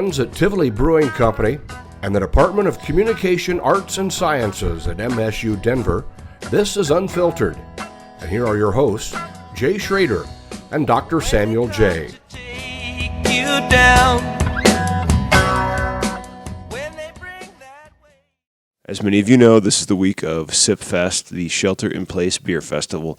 friends at Tivoli Brewing Company and the Department of Communication Arts and Sciences at MSU Denver, this is Unfiltered. And here are your hosts, Jay Schrader and Dr. Samuel J. As many of you know, this is the week of Sip Fest, the Shelter-in-Place Beer Festival.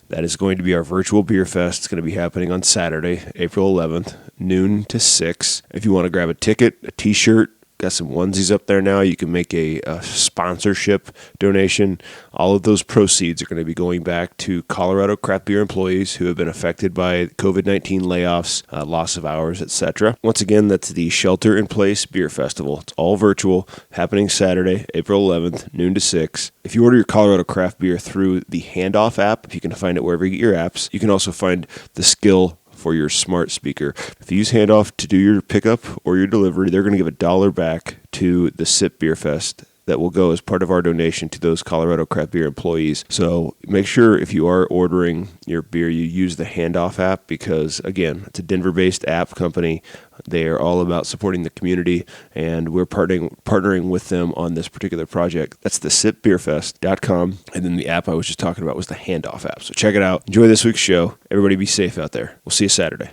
That is going to be our virtual beer fest. It's going to be happening on Saturday, April 11th, noon to 6. If you want to grab a ticket, a t-shirt, got some onesies up there now. You can make a sponsorship donation. All of those proceeds are going to be going back to Colorado craft beer employees who have been affected by COVID-19 layoffs, loss of hours, etc. Once again, that's the Shelter-in-Place Beer Festival. It's all virtual, happening Saturday, April 11th, noon to 6. If you order your Colorado craft beer through the Handoff app, you can find it wherever you get your apps. You can also find the Skill for your smart speaker. If you use Handoff to do your pickup or your delivery, they're going to give $1 back to the Sip Beer Fest that will go as part of our donation to those Colorado craft beer employees. So make sure if you are ordering your beer, you use the Handoff app because, again, it's a Denver-based app company. They are all about supporting the community, and we're partnering with them on this particular project. That's the sipbeerfest.com, and then the app I was just talking about was the Handoff app. So check it out. Enjoy this week's show. Everybody be safe out there. We'll see you Saturday.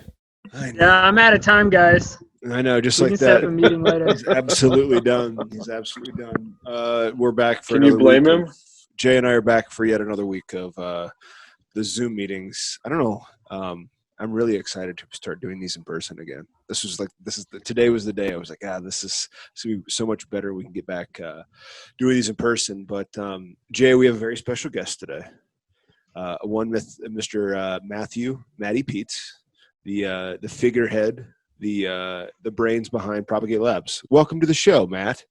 Yeah, I'm out of time, guys. I know, just we like can that. set up a meeting later. He's absolutely done. He's absolutely done. We're back for Can another you blame week him? Jay and I are back for yet another week of the Zoom meetings. I don't know. I'm really excited to start doing these in person again. Today was the day I was like, this is so much better. We can get back doing these in person. But Jay, we have a very special guest today. One with Mr. Matty Peetz, the figurehead, the brains behind Propagate Labs. Welcome to the show, Matt.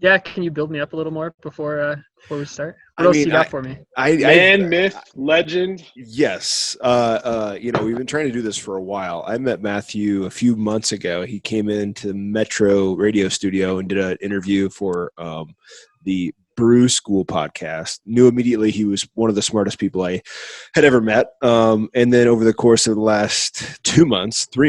Yeah, can you build me up a little more before we start? What else you got for me? Myth, legend. Yes. We've been trying to do this for a while. I met Matthew a few months ago. He came into the Metro radio studio and did an interview for the Brew School podcast. Knew immediately he was one of the smartest people I had ever met. And then over the course of the last 3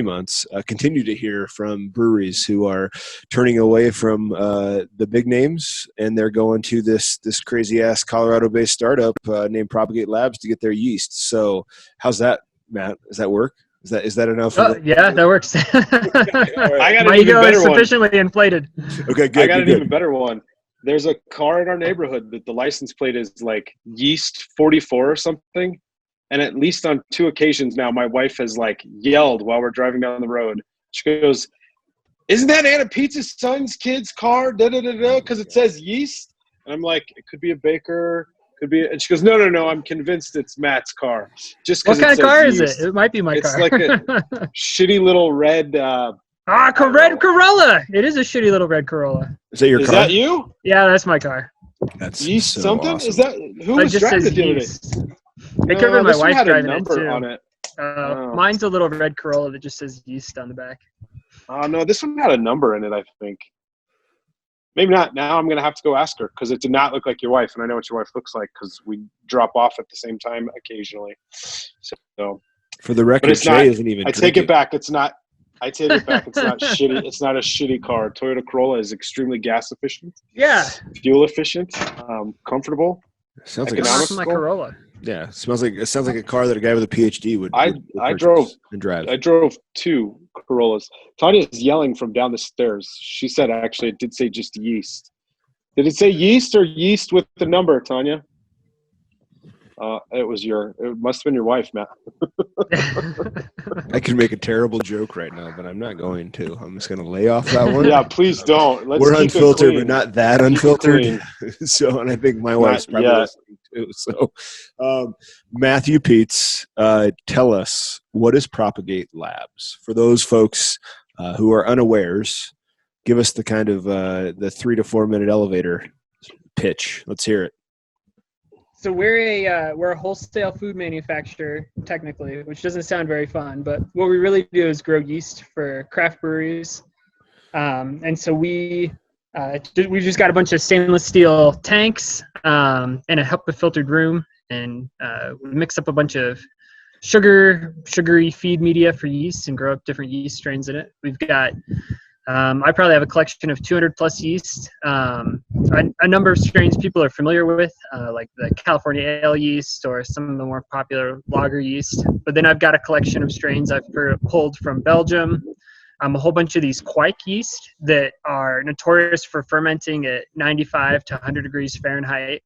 months, continue to hear from breweries who are turning away from the big names, and they're going to this crazy ass Colorado-based startup named Propagate Labs to get their yeast. So how's that, Matt? Does that work? Is that enough? Yeah, that works. I got my ego is sufficiently inflated. Okay, good. I got an even better one. There's a car in our neighborhood that the license plate is like Yeast 44 or something. And at least on 2 occasions now, my wife has like yelled while we're driving down the road. She goes, "Isn't that Anna Peetz's son's kid's car? Because it says Yeast." And I'm like, "It could be a baker. Could be." And she goes, No. I'm convinced it's Matt's car. Just what kind of car is it? It might be my car. It's like a shitty little red. Red Corolla. It is a shitty little red Corolla. Is that your car? Is that you? Yeah, that's my car. That's Yeast so something? awesome. Is that who was driving it the other day? It could have been my wife had driving a number it too. on it. Mine's a little red Corolla that just says Yeast on the back. Oh no, this one had a number in it, I think. Maybe not. Now I'm gonna have to go ask her because it did not look like your wife, and I know what your wife looks like because we drop off at the same time occasionally. So for the record, Jay isn't even. I take it back. It's not. I take it back. It's not shitty. It's not a shitty car. Toyota Corolla is extremely gas efficient. Yeah. Fuel efficient. Comfortable. Sounds economical. like my Corolla. Yeah, it sounds like a car that a guy with a PhD would. I drove and drive. I drove 2 Corollas. Tanya's yelling from down the stairs. She said actually it did say just Yeast. Did it say Yeast or Yeast with the number, Tanya? It must have been your wife, Matt. I could make a terrible joke right now, but I'm not going to. I'm just going to lay off that one. Yeah, please don't. We're unfiltered, but not that unfiltered. So, and I think my wife's probably listening too. So, Matthew Peetz, tell us, what is Propagate Labs? For those folks who are unawares, give us the kind of the 3 to 4 minute elevator pitch. Let's hear it. So we're a wholesale food manufacturer, technically, which doesn't sound very fun, but what we really do is grow yeast for craft breweries. And so we just got a bunch of stainless steel tanks and a HEPA filtered room, and we mix up a bunch of sugary feed media for yeast and grow up different yeast strains in it. We've got I probably have a collection of 200 plus yeast. A number of strains people are familiar with, like the California ale yeast or some of the more popular lager yeast. But then I've got a collection of strains I've pulled from Belgium. A whole bunch of these quike yeast that are notorious for fermenting at 95 to 100 degrees Fahrenheit.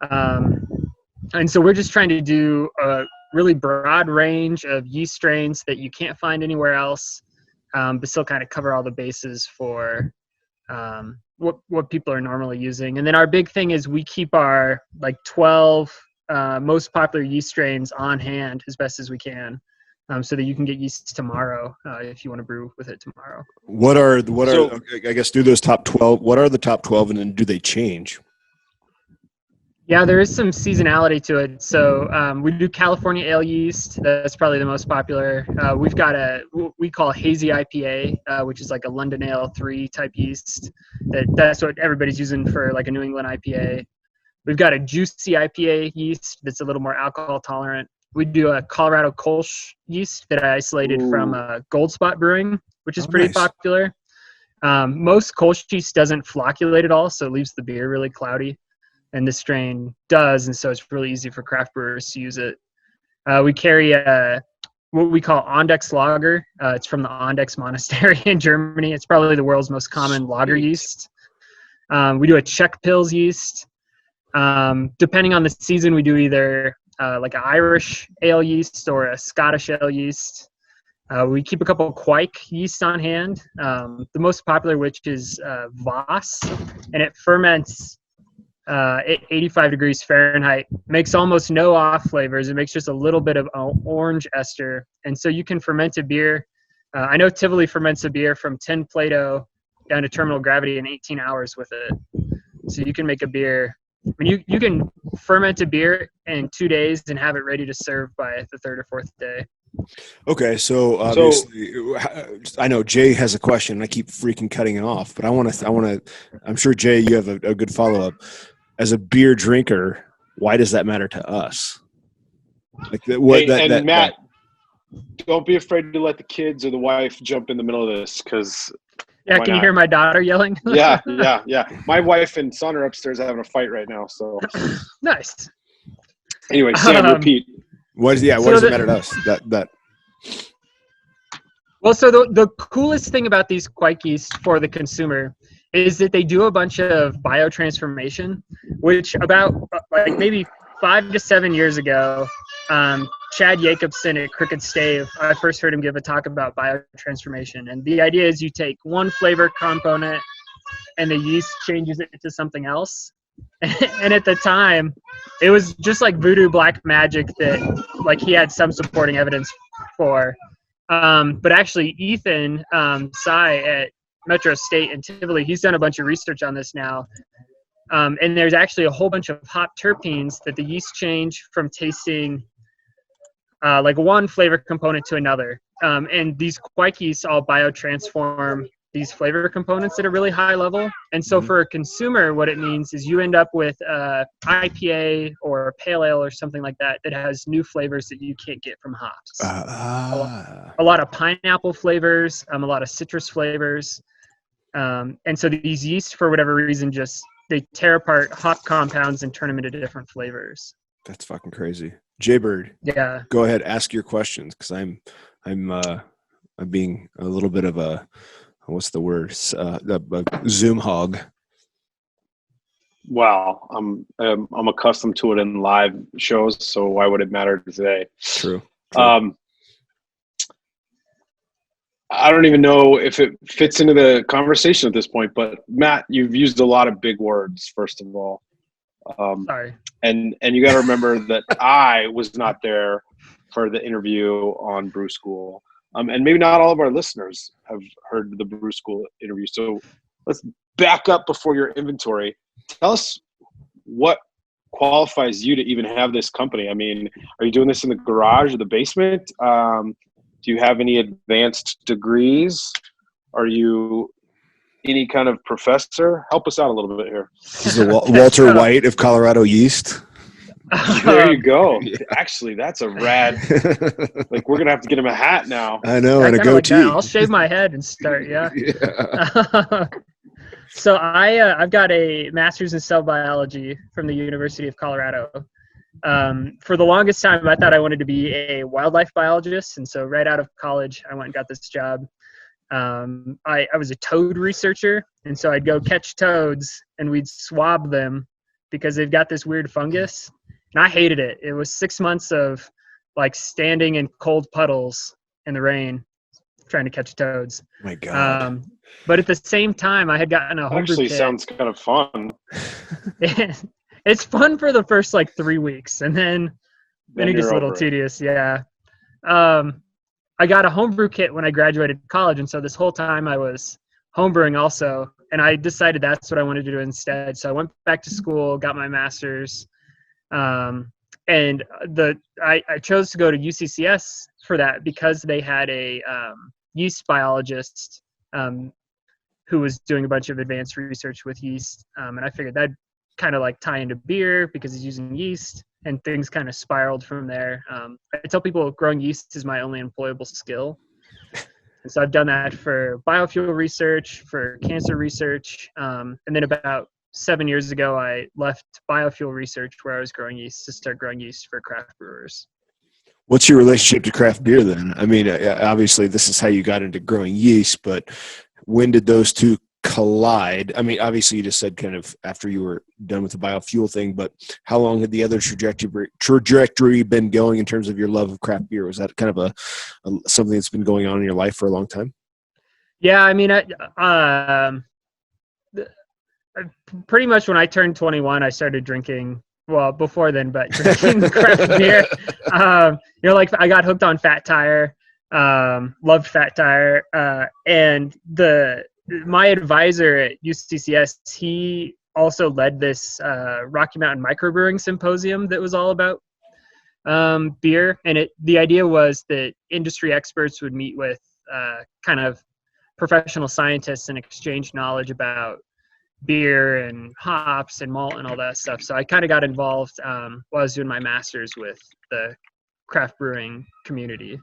And so we're just trying to do a really broad range of yeast strains that you can't find anywhere else. But still kind of cover all the bases for what people are normally using. And then our big thing is we keep our 12 most popular yeast strains on hand as best as we can, so that you can get yeast tomorrow if you want to brew with it tomorrow. I guess do those top 12, what are the top 12 and then do they change? Yeah, there is some seasonality to it. So we do California ale yeast. That's probably the most popular. We've got what we call hazy IPA, which is like a London Ale 3 type yeast. That's what everybody's using for like a New England IPA. We've got a juicy IPA yeast that's a little more alcohol tolerant. We do a Colorado Kolsch yeast that I isolated from Gold Spot Brewing, which is pretty popular. Most Kolsch yeast doesn't flocculate at all, so it leaves the beer really cloudy. And this strain does, and so it's really easy for craft brewers to use it. We carry what we call Ondex lager. It's from the Ondex Monastery in Germany. It's probably the world's most common lager yeast. We do a Czech Pils yeast. Depending on the season, we do either like an Irish ale yeast or a Scottish ale yeast. We keep a couple of quike yeast on hand. The most popular, which is Voss, and it ferments at 85 degrees Fahrenheit, makes almost no off flavors. It makes just a little bit of orange ester. And so you can ferment a beer. I know Tivoli ferments a beer from 10 Plato down to terminal gravity in 18 hours with it. So you can make a beer. I mean, you can ferment a beer in 2 days and have it ready to serve by the third or fourth day. Okay, so obviously, I know Jay has a question. I keep freaking cutting it off, but I'm sure Jay, you have a good follow-up. As a beer drinker, why does that matter to us? Matt, don't be afraid to let the kids or the wife jump in the middle of this, because can you hear my daughter yelling? Yeah. My wife and son are upstairs having a fight right now. So nice. Anyway, Sam, repeat. What does it matter to us? Well, so the coolest thing about these quike yeast for the consumer is that they do a bunch of biotransformation, which about like maybe 5 to 7 years ago, Chad Jacobson at Crooked Stave, I first heard him give a talk about biotransformation. And the idea is you take one flavor component and the yeast changes it to something else. And at the time, it was just like voodoo black magic that like he had some supporting evidence for. But actually, Ethan Sy at Metro State and Tivoli, he's done a bunch of research on this now. And there's actually a whole bunch of hop terpenes that the yeast change from tasting like one flavor component to another. And these quike yeasts all biotransform these flavor components at a really high level. And so for a consumer, what it means is you end up with IPA or pale ale or something like that has new flavors that you can't get from hops. A lot of pineapple flavors, a lot of citrus flavors. And so these yeast, for whatever reason, they tear apart hop compounds and turn them into different flavors. That's fucking crazy. Jaybird, yeah, go ahead, ask your questions, because I'm being a little bit of a, what's the word? A Zoom hog. Well, I'm accustomed to it in live shows, so why would it matter today? True. I don't even know if it fits into the conversation at this point, but Matt, you've used a lot of big words, first of all. Sorry. And you got to remember that I was not there for the interview on Brew School. And maybe not all of our listeners have heard the Brew School interview. So let's back up before your inventory. Tell us what qualifies you to even have this company. I mean, are you doing this in the garage or the basement? Do you have any advanced degrees? Are you any kind of professor? Help us out a little bit here. This is Walter White of Colorado Yeast. There you go. Actually, that's a rad. Like, we're gonna have to get him a hat now. I know, I and a kind of like that. goatee. I'll shave my head and start. Yeah. Yeah. So I've got a master's in cell biology from the University of Colorado. For the longest time, I thought I wanted to be a wildlife biologist, and so right out of college, I went and got this job. I was a toad researcher, and so I'd go catch toads, and we'd swab them because they've got this weird fungus, and I hated it. It was 6 months of like standing in cold puddles in the rain trying to catch toads. My God. But at the same time, I had gotten a homebrew Actually, kit. sounds kind of fun. It's fun for the first like 3 weeks, and then it gets a little tedious. Yeah. I got a homebrew kit when I graduated college, and so this whole time I was homebrewing also, and I decided that's what I wanted to do instead. So I went back to school, got my master's, and I chose to go to UCCS for that because they had a yeast biologist who was doing a bunch of advanced research with yeast, and I figured that'd kind of like tie into beer because he's using yeast, and things kind of spiraled from there. I tell people growing yeast is my only employable skill, and so I've done that for biofuel research, for cancer research, and then about 7 years ago I left biofuel research where I was growing yeast to start growing yeast for craft brewers. What's your relationship to craft beer then? I mean, obviously this is how you got into growing yeast, but when did those two collide? I mean, obviously you just said kind of after you were done with the biofuel thing, but how long had the other trajectory been going in terms of your love of craft beer? Was that kind of a something that's been going on in your life for a long time? Yeah, I mean, pretty much when I turned 21, I started drinking. Well, before then, but drinking craft beer. Like I got hooked on Fat Tire, loved Fat Tire, and my advisor at UCCS, he also led this Rocky Mountain Microbrewing Symposium that was all about beer, and the idea was that industry experts would meet with kind of professional scientists and exchange knowledge about beer and hops and malt and all that stuff. So I kind of got involved while I was doing my master's with the craft brewing community.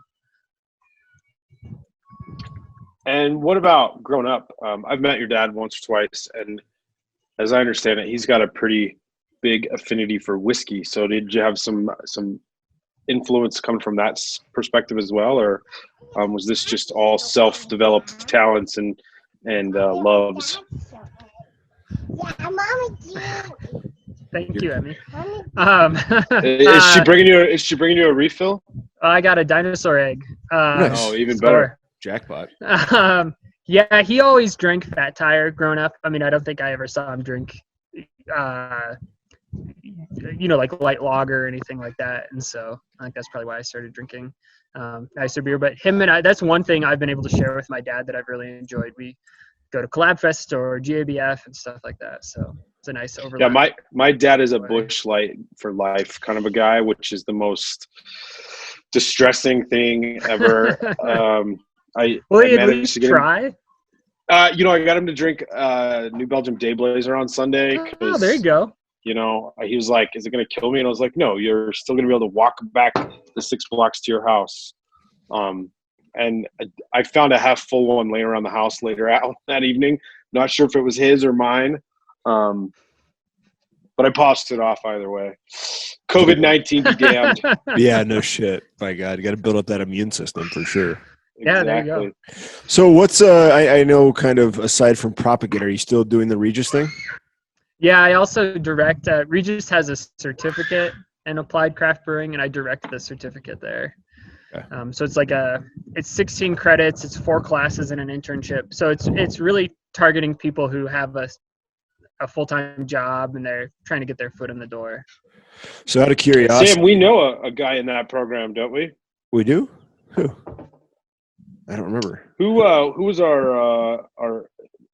And what about growing up? I've met your dad once or twice, and as I understand it, he's got a pretty big affinity for whiskey. So did you have some influence coming from that perspective as well, or was this just all self-developed talents and loves? Thank you, Emmy. Is she bringing you a refill? I got a dinosaur egg. Nice. Oh, even better. Jackpot. Yeah, he always drank Fat Tire growing up. I mean, I don't think I ever saw him drink, like light lager or anything like that. And so I think that's probably why I started drinking nicer beer. But him and I, that's one thing I've been able to share with my dad that I've really enjoyed. We go to Collab Fest or GABF and stuff like that. So it's a nice overlap. Yeah, my dad is a Busch Light for life kind of a guy, which is the most distressing thing ever. I managed to get try. I got him to drink New Belgium Day Blazer on Sunday. Oh, there you go. He was like, "Is it going to kill me?" And I was like, "No, you're still going to be able to walk back the 6 blocks to your house." And I found a half full one laying around the house later out that evening. Not sure if it was his or mine, but I passed it off either way. COVID-19 be damned. Yeah, no shit. My God, you got to build up that immune system for sure. Yeah, Exactly. there you go. So what's I know kind of aside from Propagate, are you still doing the Regis thing? Yeah, I also direct. Regis has a certificate in applied craft brewing, and I direct the certificate there. Okay. So it's it's 16 credits. It's 4 classes and an internship. So it's really targeting people who have a full-time job and they're trying to get their foot in the door. So out of curiosity, Sam, we know a guy in that program, don't we? We do? Who? I don't remember. Who was our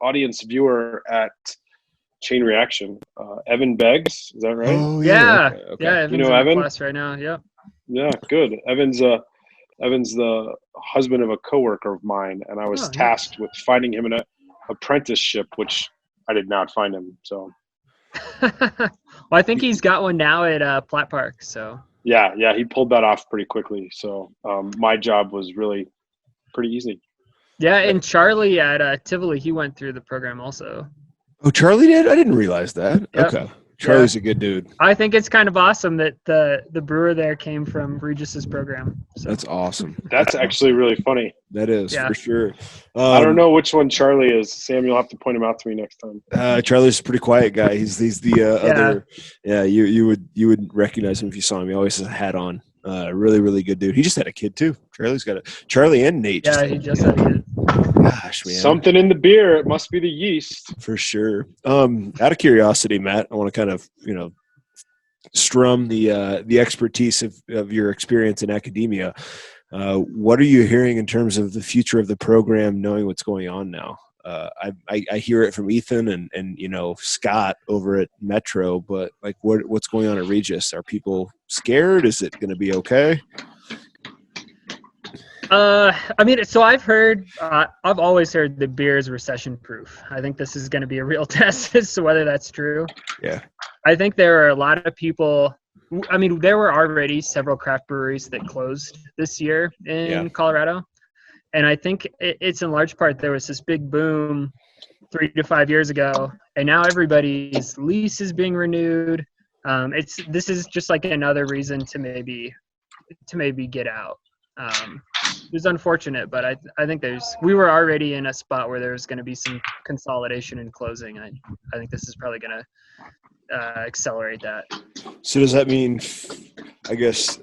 audience viewer at Chain Reaction? Evan Beggs, is that right? Oh yeah. Okay. Yeah, Evan's in Evan? Class right now. Yeah. Yeah, good. Evan's the husband of a coworker of mine, and I was tasked with finding him an apprenticeship, which I did not find him. So Well, I think he's got one now at Platt Park. So Yeah, he pulled that off pretty quickly. So my job was really pretty easy. yeah, and Charlie at Tivoli, he went through the program also. Oh, Charlie did? I didn't realize that. Yep. Okay. Charlie's a good dude. I think it's kind of awesome that the brewer there came from Regis's program. So. That's awesome. That's actually really funny. That is, for sure. I don't know which one Charlie is. Sam, you'll have to point him out to me next time. Charlie's a pretty quiet guy. He's the other. Yeah, you would recognize him if you saw him. He always has a hat on. Really, really good dude. He just had a kid too. Charlie and Nate. He just had a kid. Gosh, man. Something in the beer. It must be the yeast. For sure. Out of curiosity, Matt, I want to kind of, strum the expertise of your experience in academia. What are you hearing in terms of the future of the program, knowing what's going on now? I hear it from Ethan and Scott over at Metro, but like what's going on at Regis? Are people scared? Is it going to be okay? So I've heard, I've always heard that beer is recession proof. I think this is going to be a real test as to whether that's true. Yeah. I think there are a lot of people. I mean, there were already several craft breweries that closed this year in Colorado. And I think it's in large part, there was this big boom 3 to 5 years ago, and now everybody's lease is being renewed. This is just like another reason to maybe get out. It was unfortunate, but I think we were already in a spot where there's going to be some consolidation and closing. I think this is probably going to accelerate that. So does that mean, does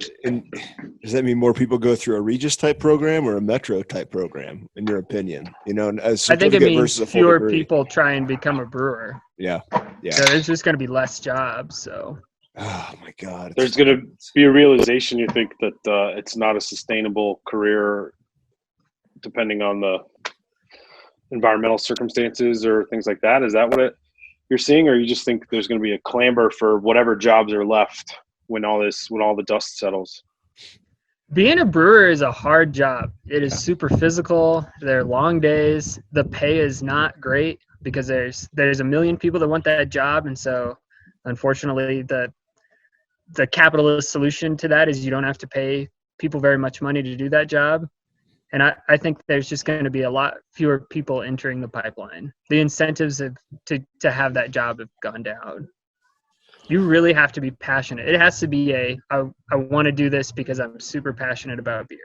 that mean more people go through a Regis type program or a Metro type program, in your opinion? As I think it means fewer people try and become a brewer. Yeah. So there's just going to be less jobs. So. Oh my God. There's going to be a realization, you think, that it's not a sustainable career, depending on the environmental circumstances or things like that. Is that what you're seeing, or you just think there's going to be a clamor for whatever jobs are left when all the dust settles? Being a brewer is a hard job. It is super physical. They're long days. The pay is not great because there's a million people that want that job, and so unfortunately the capitalist solution to that is you don't have to pay people very much money to do that job. And I think there's just going to be a lot fewer people entering the pipeline. The incentives to have that job have gone down. You really have to be passionate. It has to be I want to do this because I'm super passionate about beer.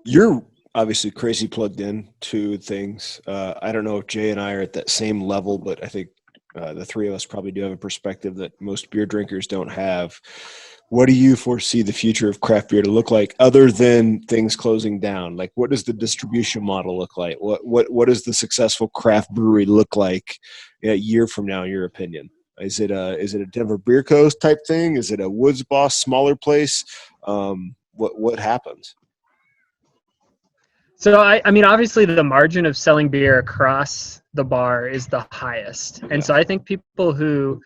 You're obviously crazy plugged in to things. I don't know if Jay and I are at that same level, but I think the three of us probably do have a perspective that most beer drinkers don't have. What do you foresee the future of craft beer to look like, other than things closing down? Like, what does the distribution model look like? What does the successful craft brewery look like a year from now, in your opinion? Is it a Denver Beer Coast type thing? Is it a Woods Boss smaller place? What happens? So I mean, obviously the margin of selling beer across the bar is the highest, and so I think people who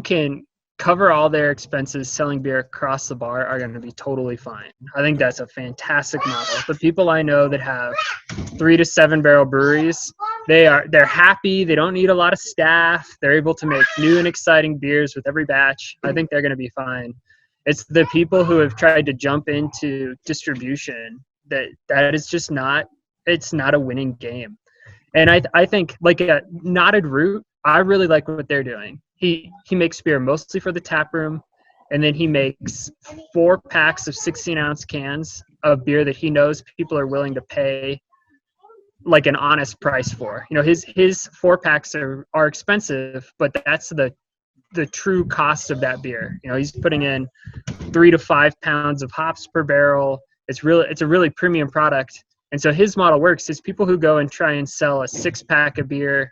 can cover all their expenses selling beer across the bar are going to be totally fine. I think that's a fantastic model. The people I know that have 3 to 7 barrel breweries, they're happy. They don't need a lot of staff. They're able to make new and exciting beers with every batch. I think they're going to be fine. It's the people who have tried to jump into distribution that is just it's not a winning game. And I think like a Knotted Root, I really like what they're doing. He makes beer mostly for the tap room, and then he makes 4 packs of 16-ounce cans of beer that he knows people are willing to pay like an honest price for. His 4 packs are expensive, but that's the true cost of that beer. He's putting in 3 to 5 pounds of hops per barrel. It's a really premium product. And so his model works is people who go and try and sell a 6-pack of beer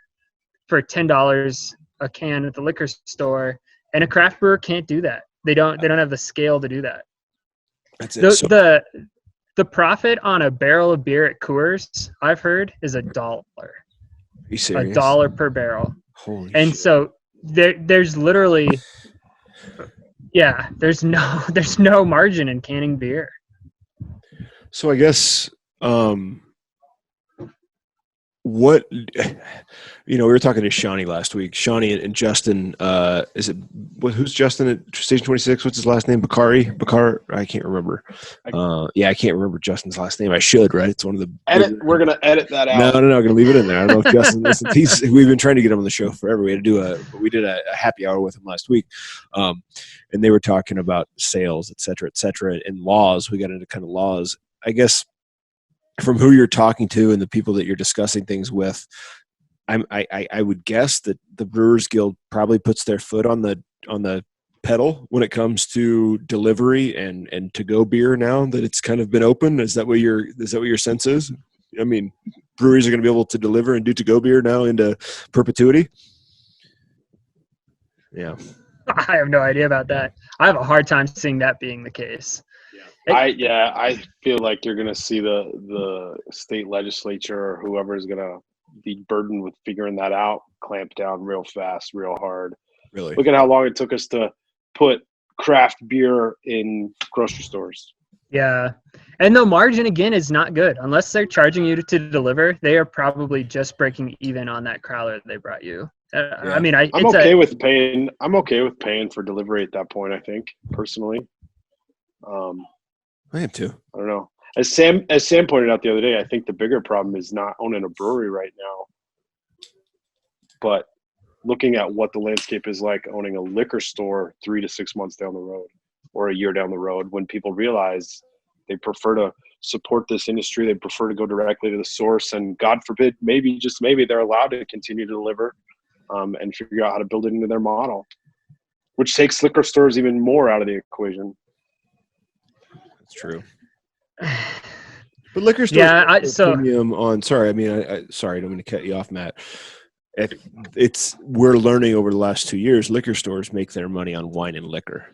for $10 a can at the liquor store, and a craft brewer can't do that. They don't have the scale to do that. That's it. The profit on a barrel of beer at Coors, I've heard, is $1. Are you serious? $1 per barrel. Holy and shit. So there's literally there's no margin in canning beer. So I guess what, we were talking to Shawnee last week. Shawnee and Justin, who's Justin at Station 26? What's his last name? Bakar? I can't remember. I can't remember Justin's last name. I should, right? It's one of the We're going to edit that out. No, I'm going to leave it in there. I don't know if Justin listens. We've been trying to get him on the show forever. We did a happy hour with him last week. And they were talking about sales, et cetera, and laws. We got into kind of laws. I guess from who you're talking to and the people that you're discussing things with, I would guess that the Brewers Guild probably puts their foot on the pedal when it comes to delivery and to go beer now that it's kind of been open. Is that what your sense is? I mean, breweries are going to be able to deliver and do to go beer now into perpetuity. Yeah. I have no idea about that. I have a hard time seeing that being the case. I feel like you're going to see the state legislature or whoever is going to be burdened with figuring that out, clamp down real fast, real hard. Really? Look at how long it took us to put craft beer in grocery stores. Yeah. And the margin, again, is not good. Unless they're charging you to deliver, they are probably just breaking even on that crowler they brought you. I mean, I'm okay with paying for delivery at that point, I think, personally. I am too. I don't know. As Sam pointed out the other day, I think the bigger problem is not owning a brewery right now, but looking at what the landscape is like owning a liquor store 3 to 6 months down the road or a year down the road, when people realize they prefer to support this industry, they prefer to go directly to the source, and God forbid, maybe, just maybe, they're allowed to continue to deliver and figure out how to build it into their model, which takes liquor stores even more out of the equation. That's true. But liquor stores premium on. Sorry, I mean, sorry, I don't mean to cut you off, Matt. We're learning over the last 2 years, liquor stores make their money on wine and liquor,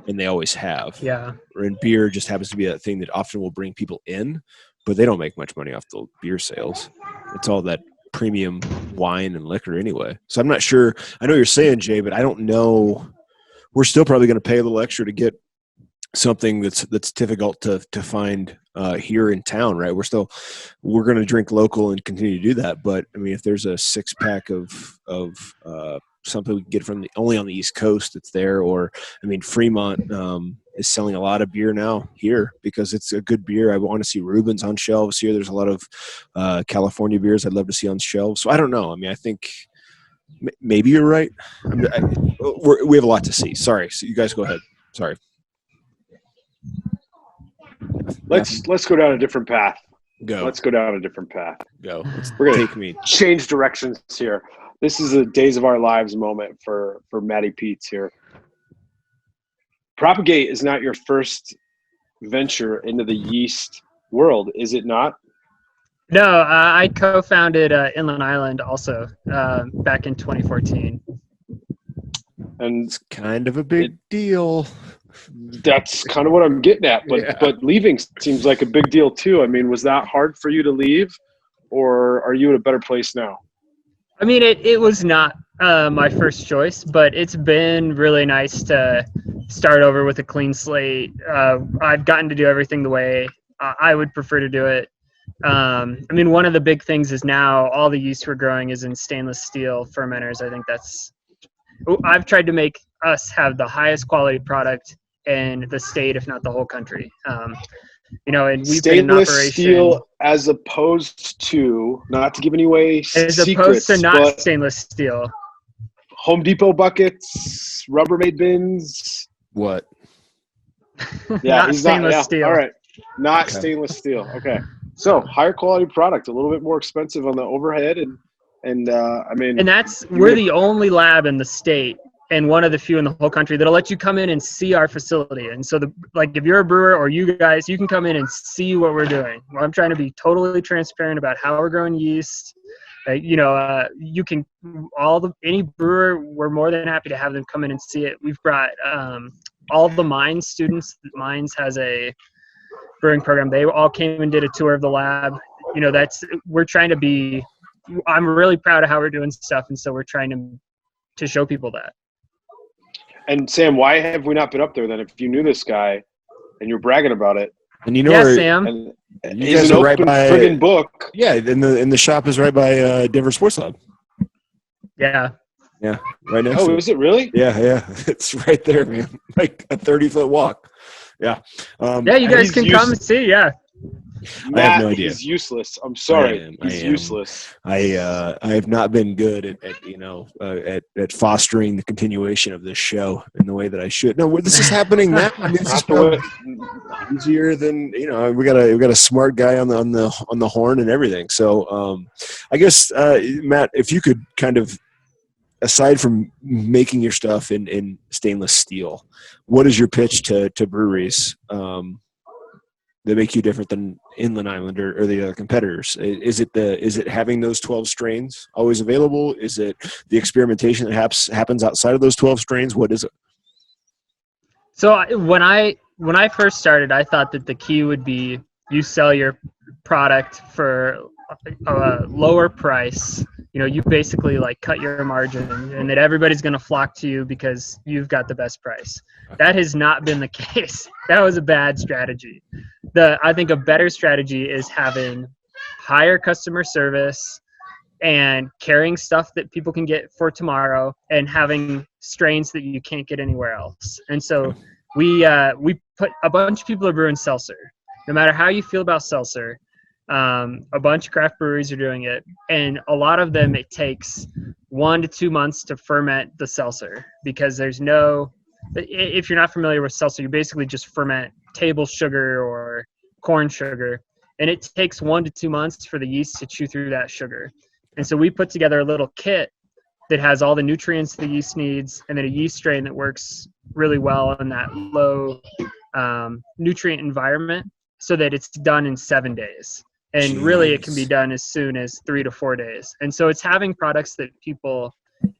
and they always have. Yeah. And beer just happens to be that thing that often will bring people in, but they don't make much money off the beer sales. It's all that premium wine and liquor anyway. So I'm not sure. I know what you're saying, Jay, but I don't know. We're still probably going to pay a little extra to get something that's difficult to find here in town, right? We're going to drink local and continue to do that. But I mean, if there's a 6-pack of something we can get from only on the East Coast, it's there. Or I mean, Fremont is selling a lot of beer now here because it's a good beer. I want to see Reuben's on shelves here. There's a lot of California beers I'd love to see on shelves. So I don't know. I mean, I think maybe you're right. We have a lot to see. Sorry. So you guys go ahead. Sorry. Let's go down a different path. Go. Let's go down a different path. Go. We're going to change directions here. This is a days of our lives moment for Matty Peetz here. Propagate is not your first venture into the yeast world, is it not? No, I co-founded Inland Island also back in 2014. And it's kind of a big deal. That's kind of what I'm getting at. But leaving seems like a big deal too. I mean, was that hard for you to leave, or are you in a better place now? I mean, it was not my first choice, but it's been really nice to start over with a clean slate. I've gotten to do everything the way I would prefer to do it. I mean, one of the big things is now all the yeast we're growing is in stainless steel fermenters. I think I've tried to make us have the highest quality product in the state, if not the whole country. And we've been in operation. Stainless steel, as opposed to, not to give any away as secrets, opposed to not stainless steel. Home Depot buckets, Rubbermaid bins. What? Yeah, not stainless steel. All right, not stainless steel. Okay, so higher quality product, a little bit more expensive on the overhead, and I mean, and we're the only lab in the state and one of the few in the whole country that'll let you come in and see our facility. And so if you're a brewer or you guys, you can come in and see what we're doing. Well, I'm trying to be totally transparent about how we're growing yeast. You can any brewer, we're more than happy to have them come in and see it. We've brought all the Mines students. Mines has a brewing program. They all came and did a tour of the lab. We're trying to be, I'm really proud of how we're doing stuff. And so we're trying to show people that. And Sam, why have we not been up there then? If you knew this guy and you're bragging about it. And you know yeah, Sam. You He's guys an are right open by friggin' book. Yeah, and the shop is right by Denver Sports Lab. Yeah. Yeah, right next to Oh, it. is it really? Yeah, it's right there, man. Like a 30-foot walk. Yeah. Yeah, you guys can come and see. Yeah. I have Matt, no idea. he's useless. I'm sorry. I He's am. useless. I have not been good at fostering the continuation of this show in the way that I should. No, this is happening now. I mean, this is Not the way. easier than we got a smart guy on the horn and everything. So I guess Matt, if you could kind of, aside from making your stuff in stainless steel, what is your pitch to breweries that make you different than Inland Island or the other competitors? Is it having those 12 strains always available? Is it the experimentation that happens outside of those 12 strains? What is it? So when I first started, I thought that the key would be you sell your product for a lower price. You basically like cut your margin, and that everybody's going to flock to you because you've got the best price. That has not been the case. That was a bad strategy. I think a better strategy is having higher customer service and carrying stuff that people can get for tomorrow, and having strains that you can't get anywhere else. And so we put a bunch of people are brewing seltzer. No matter how you feel about seltzer, a bunch of craft breweries are doing it, and a lot of them it takes 1 to 2 months to ferment the seltzer, because if you're not familiar with seltzer, you basically just ferment table sugar or corn sugar, and it takes 1 to 2 months for the yeast to chew through that sugar. And so we put together a little kit that has all the nutrients the yeast needs, and then a yeast strain that works really well in that low nutrient environment, so that it's done in 7 days. And really it can be done as soon as 3 to 4 days. And so it's having products that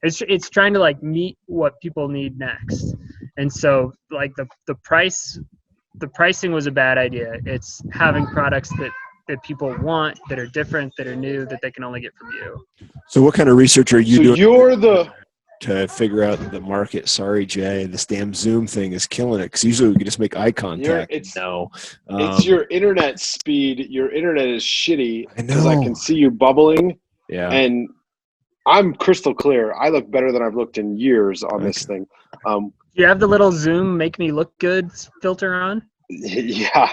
it's trying to like meet what people need next. And so like the pricing was a bad idea. It's having products that people want, that are different, that are new, that they can only get from you. So what kind of research are you doing to figure out the market? Sorry, Jay, this damn Zoom thing is killing it, because usually we can just make eye contact. It's your internet speed. Your internet is shitty, I know. Because I can see you bubbling. Yeah. And I'm crystal clear. I look better than I've looked in years on this thing. Do you have the little Zoom make me look good filter on? Yeah.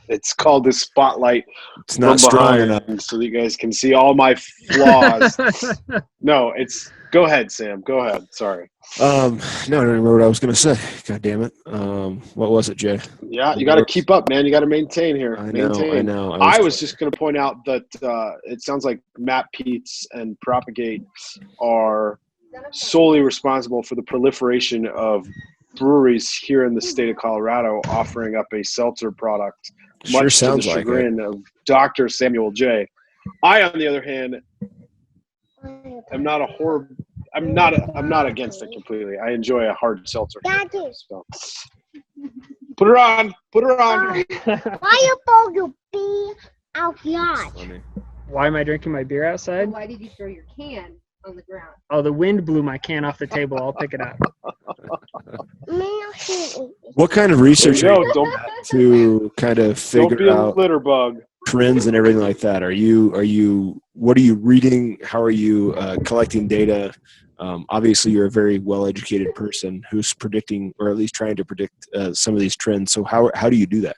It's called the spotlight. It's not strong enough, so that you guys can see all my flaws. No, go ahead, Sam. Go ahead. Sorry. No, I don't remember what I was going to say. God damn it. What was it, Jay? Yeah, you got to keep up, man. You got to maintain here. I know. I was just going to point out that it sounds like Matthew Peetz and Propagate are solely responsible for the proliferation of breweries here in the state of Colorado offering up a seltzer product, much to the chagrin of Dr. Samuel J. I, on the other hand, am not I'm not against it completely. I enjoy a hard seltzer. So. Put her on. Why you supposed to be outside? Why am I drinking my beer outside? Why did you throw your can on the ground? Oh, the wind blew my can off the table. I'll pick it up. What kind of research are you doing to kind of figure out litter bug trends and everything like that? What are you reading? How are you collecting data? Obviously, you're a very well-educated person who's predicting, or at least trying to predict, some of these trends. So how do you do that?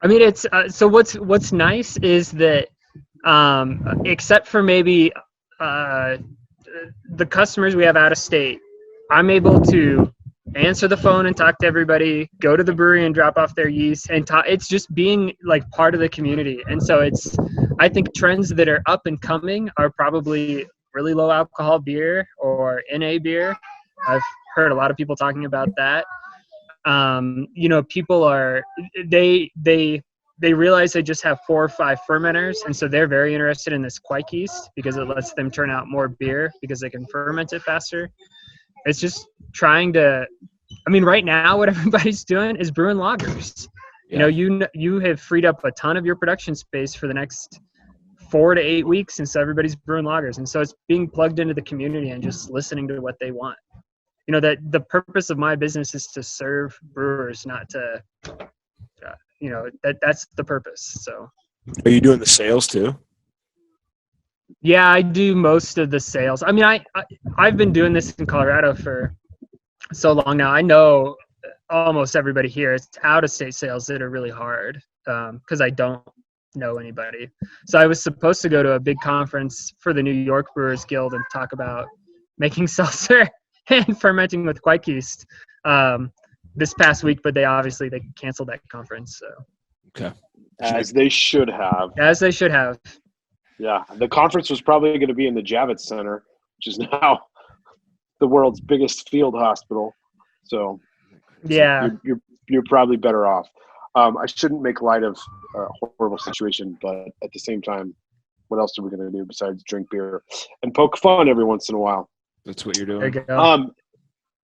I mean, it's so what's nice is that except for maybe the customers we have out of state, I'm able to answer the phone and talk to everybody, go to the brewery and drop off their yeast, and it's just being like part of the community. And so I think trends that are up and coming are probably really low alcohol beer or NA beer. I've heard a lot of people talking about that. People they realize they just have 4 or 5 fermenters, and so they're very interested in this quike yeast because it lets them turn out more beer because they can ferment it faster. It's just trying to, right now what everybody's doing is brewing lagers. Yeah. You have freed up a ton of your production space for the next 4 to 8 weeks, and so everybody's brewing lagers. And so it's being plugged into the community and just listening to what they want. That the purpose of my business is to serve brewers, not to that's the purpose. So. Are you doing the sales too? Yeah, I do most of the sales. I mean, I've been doing this in Colorado for so long now. I know almost everybody here. It's out-of-state sales that are really hard because I don't know anybody. So I was supposed to go to a big conference for the New York Brewers Guild and talk about making seltzer and fermenting with quake yeast this past week, but they canceled that conference. So. Okay. As they should have. As they should have. Yeah, the conference was probably going to be in the Javits Center, which is now the world's biggest field hospital. So, yeah, you're probably better off. I shouldn't make light of a horrible situation, but at the same time, what else are we going to do besides drink beer and poke fun every once in a while? That's what you're doing. There you go.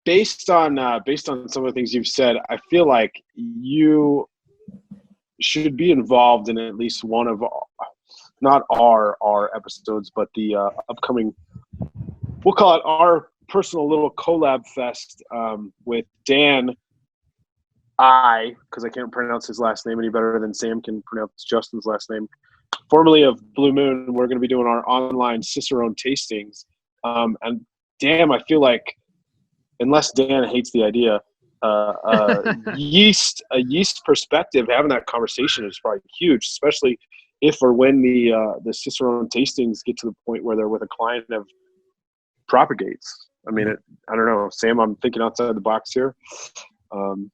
Based on some of the things you've said, I feel like you should be involved in at least one of not our episodes, but the upcoming, we'll call it our personal little collab fest with Dan because I can't pronounce his last name any better than Sam can pronounce Justin's last name, formerly of Blue Moon. We're going to be doing our online Cicerone tastings. And damn, I feel like, unless Dan hates the idea, a yeast perspective, having that conversation is probably huge, especially if or when the Cicerone tastings get to the point where they're with a client of Propagates. I mean, I don't know, Sam. I'm thinking outside the box here. I'm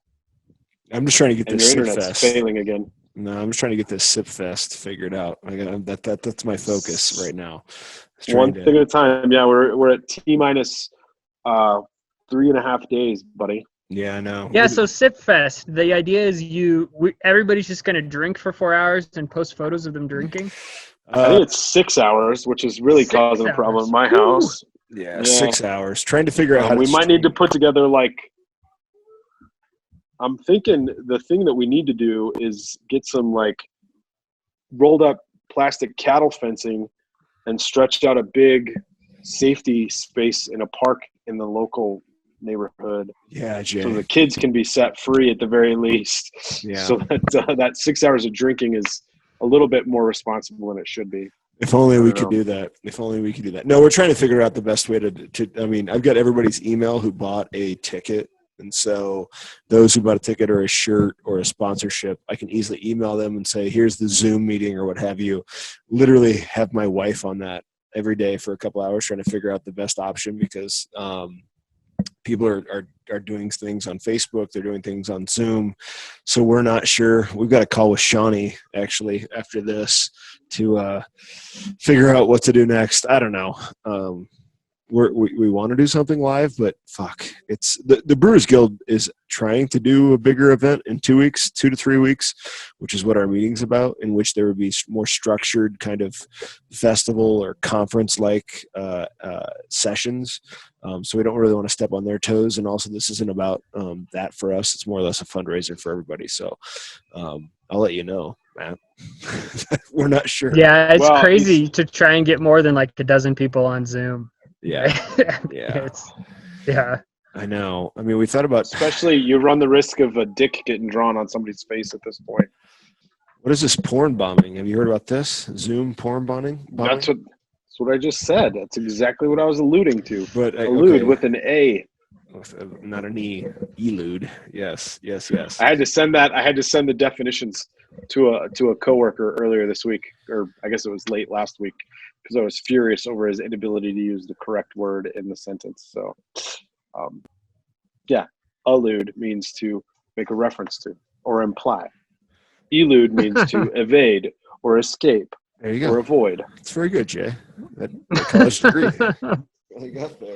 just trying to get And this your Sip internet's Fest. failing again. No, I'm just trying to get this Sip Fest figured out. That's my focus right now. One thing at a time. Yeah, we're at T-minus 3.5 days, buddy. Yeah, I know. Yeah, so Sip Fest, the idea is everybody's just going to drink for 4 hours and post photos of them drinking. I think it's 6 hours, which is really 6 causing a problem hours. in my Woo. house. Yeah, 6 hours. Trying to figure out how we might need to put together, I'm thinking the thing that we need to do is get some rolled up plastic cattle fencing and stretch out a big safety space in a park in the local neighborhood. Yeah, Jay. So the kids can be set free at the very least. Yeah. So that 6 hours of drinking is a little bit more responsible than it should be. If only we could do that. If only we could do that. No, we're trying to figure out the best way to I mean, I've got everybody's email who bought a ticket. And so those who bought a ticket or a shirt or a sponsorship, I can easily email them and say, here's the Zoom meeting or what have you. Literally have my wife on that every day for a couple hours trying to figure out the best option because people are doing things on Facebook. They're doing things on Zoom. So we're not sure. We've got a call with Shawnee actually after this to figure out what to do next. I don't know. We want to do something live, but fuck, it's the Brewers Guild is trying to do a bigger event in 2 weeks, 2 to 3 weeks, which is what our meeting's about, in which there would be more structured kind of festival or conference like sessions. So we don't really want to step on their toes. And also this isn't about that for us. It's more or less a fundraiser for everybody. So I'll let you know, Matt. We're not sure. Yeah, it's crazy to try and get more than a dozen people on Zoom. Yeah. Yeah. I know. I mean, we thought about, especially you run the risk of a dick getting drawn on somebody's face at this point. what is this porn bombing? Have you heard about this? Zoom porn bombing? That's what I just said. That's exactly what I was alluding to. But allude with an A. Not an E. Elude. Yes. I had to send the definitions to a coworker earlier this week, or I guess it was late last week, because I was furious over his inability to use the correct word in the sentence. So, allude means to make a reference to or imply. Elude means to evade or escape There you go. or avoid. It's very good, Jay. That college degree. Really got there.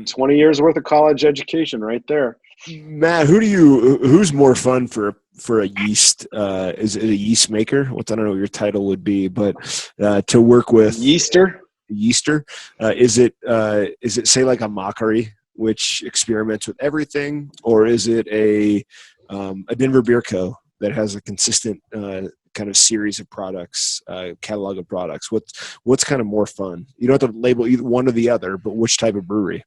20 years worth of college education right there. Matt, who's more fun for a yeast? Is it a yeast maker? I don't know what your title would be, but to work with Yeaster. Is it say like a Mockery, which experiments with everything, or is it a Denver Beer Co. that has a consistent kind of series of products, catalog of products? What's kind of more fun? You don't have to label either one or the other, but which type of brewery?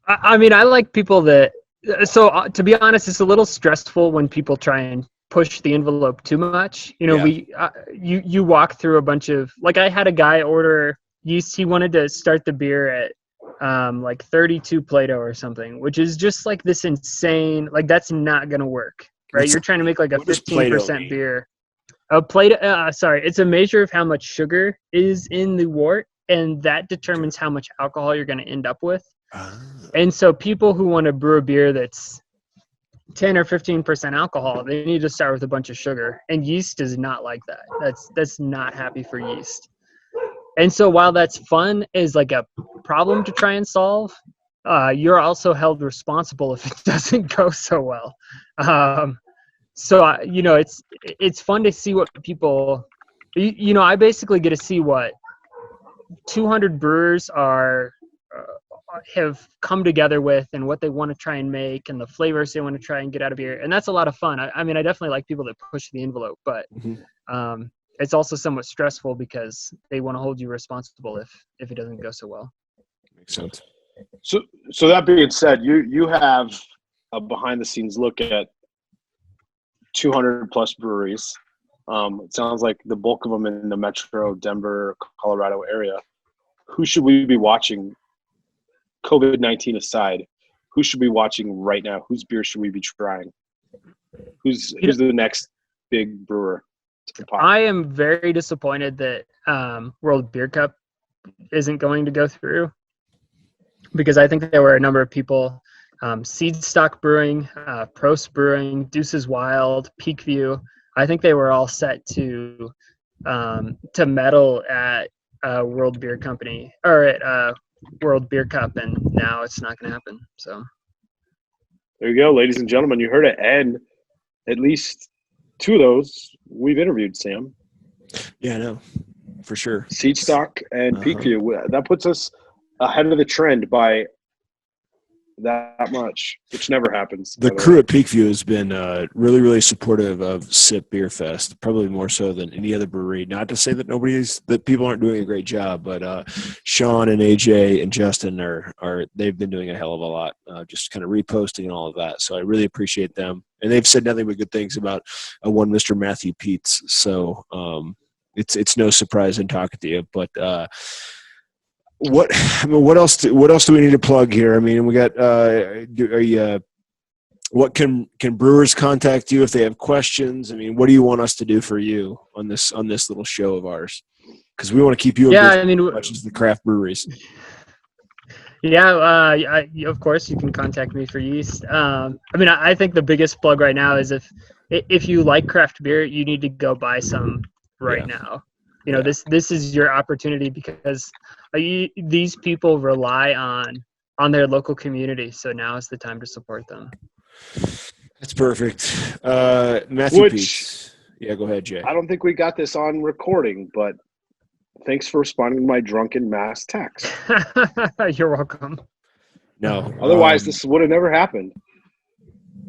I mean, I like people that. So to be honest, it's a little stressful when people try and push the envelope too much. Yeah. You walk through a bunch of, like, I had a guy order yeast. He wanted to start the beer at like 32 Plato or something, which is just like this insane, like that's not gonna work, right? You're trying to make like a what does Plato 15% mean? beer. A Plato, sorry, it's a measure of how much sugar is in the wort, and that determines how much alcohol you're going to end up with. And so people who want to brew a beer that's 10 or 15% alcohol, they need to start with a bunch of sugar. And yeast is not like that. That's not happy for yeast. And so while that's fun is like a problem to try and solve, you're also held responsible if it doesn't go so well. So it's fun to see what people, I basically get to see what 200 brewers have come together with, and what they want to try and make, and the flavors they want to try and get out of beer. And that's a lot of fun. I mean, I definitely like people that push the envelope, but it's also somewhat stressful because they want to hold you responsible if it doesn't go so well. Makes sense. So that being said, you have a behind the scenes look at 200 plus breweries. It sounds like the bulk of them in the metro Denver, Colorado area. Who should we be watching, COVID-19 aside? Who should we be watching right now? Whose beer should we be trying? Who's the next big brewer to pop? I am very disappointed that World Beer Cup isn't going to go through, because I think there were a number of people, Seed Stock Brewing, Prost Brewing, Deuces Wild, Peakview. I think they were all set to medal at World Beer Company, or at World Beer Cup, and now it's not going to happen. So there you go, ladies and gentlemen. You heard it, and at least two of those we've interviewed, Sam. Yeah, I know, for sure. Seed Stock and Peakview. That puts us ahead of the trend by that much, which never happens. The crew at Peakview has been really, really supportive of SIP Beer Fest, probably more so than any other brewery. Not to say that people aren't doing a great job, but Sean and AJ and Justin they've been doing a hell of a lot, just kind of reposting and all of that. So I really appreciate them, and they've said nothing but good things about one Mr. Matthew Peetz. So it's no surprise in talking to you, but. What else do we need to plug here? I mean, we got. What can brewers contact you if they have questions? I mean, what do you want us to do for you on this little show of ours? Because we want to keep you as much as the craft breweries. Yeah, of course you can contact me for yeast. I mean, I think the biggest plug right now is if you like craft beer, you need to go buy some right now. This is your opportunity, because these people rely on their local community. So now is the time to support them. That's perfect. Matthew Peetz. Yeah, go ahead, Jay. I don't think we got this on recording, but thanks for responding to my drunken mass text. You're welcome. No. Otherwise, this would have never happened.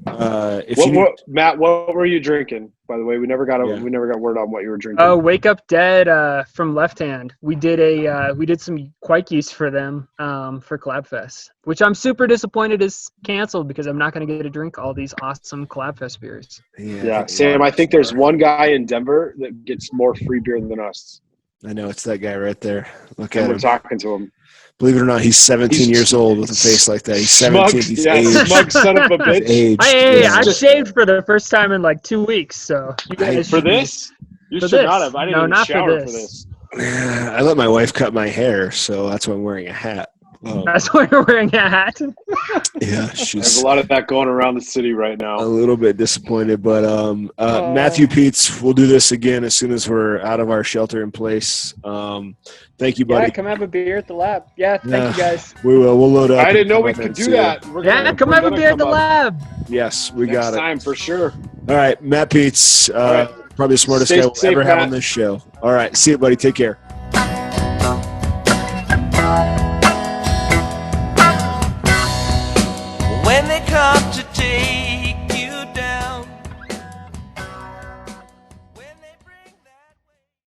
Matt, what were you drinking? By the way, we never got word on what you were drinking. Oh, Wake Up Dead from Left Hand. We did some Quake yeast for them for CollabFest, which I'm super disappointed is canceled, because I'm not going to get to drink all these awesome CollabFest beers. Yeah, Sam, I think there's one guy in Denver that gets more free beer than us. I know, it's that guy right there. Look at him. We're talking to him. Believe it or not, he's 17 years old with a face like that. He's 17. He's aged. Smug son of a bitch. I shaved for the first time in like 2 weeks. So you guys for this? You should not have. I didn't even shower for this. I let my wife cut my hair, so that's why I'm wearing a hat. That's why you're wearing a hat. Yeah, there's a lot of that going around the city right now. A little bit disappointed, but Matthew Peetz, we'll do this again as soon as we're out of our shelter in place. Thank you, buddy. Yeah, come have a beer at the lab. Yeah, thank you guys. We will. We'll load up. I didn't know we could do that. Come have a beer at the lab. Yes, we got it. Next time for sure. All right, Matt Peetz, probably the smartest guy we'll ever have on this show. All right, see you, buddy. Take care.